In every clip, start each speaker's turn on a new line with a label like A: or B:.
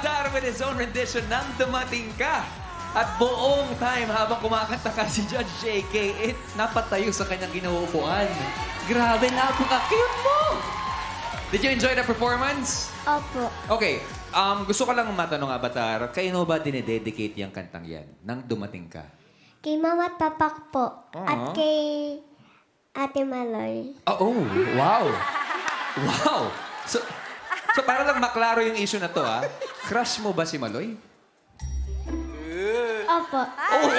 A: Avatar with his own rendition ng Dumating Ka. At buong time habang kumakanta ka si Judge JK, napatayo sa kanyang ginuupuan. Grabe, napaka-cute mo! Did you enjoy the performance?
B: Opo.
A: Okay, gusto ko lang matanong, Avatar, kayo ba dinededicate yung kantang yan nang Dumating Ka?
B: Kay Mama at Papak po. At kay Ate Maloy.
A: Oh, wow! Wow! So para lang maklaro yung issue na to, crush mo ba si Maloy?
B: Opo.
A: Oh,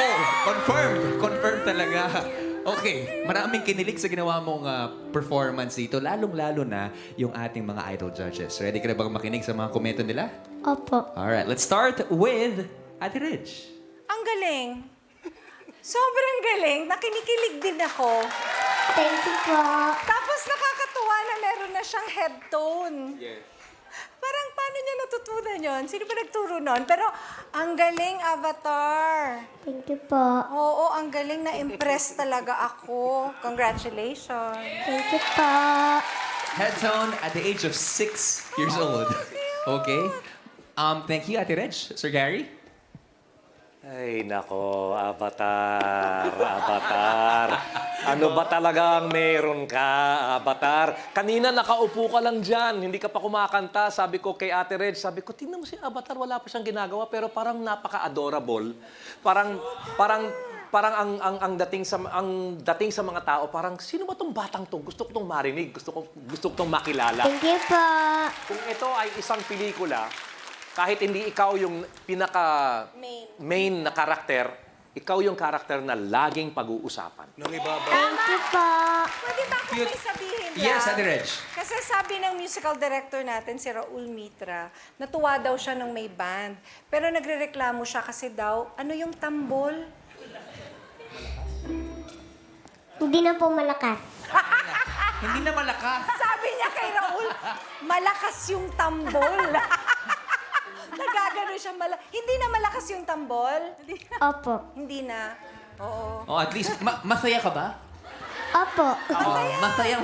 A: confirmed. Confirmed talaga. Okay, maraming kinilig sa ginawa mong performance dito, lalong-lalo na yung ating mga idol judges. Ready ka na bang makinig sa mga komento nila?
B: Opo.
A: Alright, let's start with Ate Reg.
C: Ang galing. Sobrang galing. Nakinikilig din ako.
B: Thank you po.
C: Tapos nakakatuwa na meron na siyang head tone. Parang paano niya natutunan yon? Sino ba nagturo nun? Pero ang galing, Avatar.
B: Thank you po.
C: Oo, ang galing. Na-impress talaga ako. Congratulations.
B: Thank you po.
A: Head tone at the age of 6 years old. Okay. Thank you, Ate Reg. Sir Gary?
D: Ay, nako, Avatar, Avatar. Ano ba talagang meron ka, Avatar? Kanina nakaupo ka lang dyan, hindi ka pa kumakanta. Sabi ko kay Ate Reg, sabi ko, tingnan mo si Avatar, wala pa siyang ginagawa, pero parang napaka-adorable. Parang ang dating sa mga tao, parang sino ba tong batang to? Gusto ko tong marinig, gusto ko tong makilala.
B: Thank you po.
D: Kung ito ay isang pelikula, kahit hindi ikaw yung main na karakter, ikaw yung karakter na laging pag-uusapan.
B: Thank you po.
C: Pwede ba ako may sabihin lang?
A: Yes, Ate Reg.
C: Kasi sabi ng musical director natin, si Raul Mitra, natuwa daw siya nung may band. Pero nagrereklamo siya kasi daw, ano yung tambol?
B: Hindi na po malakas.
A: Hindi na malakas.
C: Sabi niya kay Raul, malakas yung tambol. Nagagano siya hindi na malakas yung tambol?
B: Opo.
C: Hindi na. Oo.
A: Oh, at least, masaya ka ba?
B: Opo.
A: Masaya.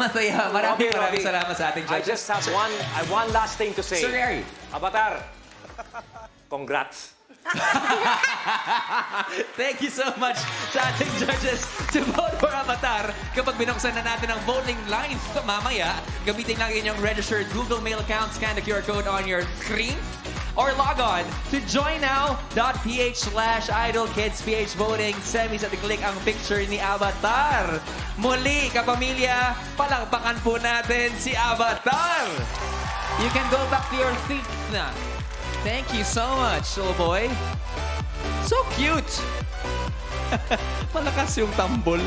A: Maraming salamat sa ating
D: I
A: judges.
D: just have one last thing to say.
A: Sir Gary.
D: Avatar, congrats.
A: Thank you so much sa ating judges to vote for Avatar. Kapag binuksan na natin ang voting lines mamaya, gamitin lang inyong registered Google Mail account, scan the QR code on your screen, or log on to joinnow.ph/idolkidsph voting. Semis at i-click ang picture ni Avatar. Muli, kapamilya, palakpakan po natin si Avatar. You can go back to your seats na. Thank you so much, little boy. So cute. Malakas yung tambol.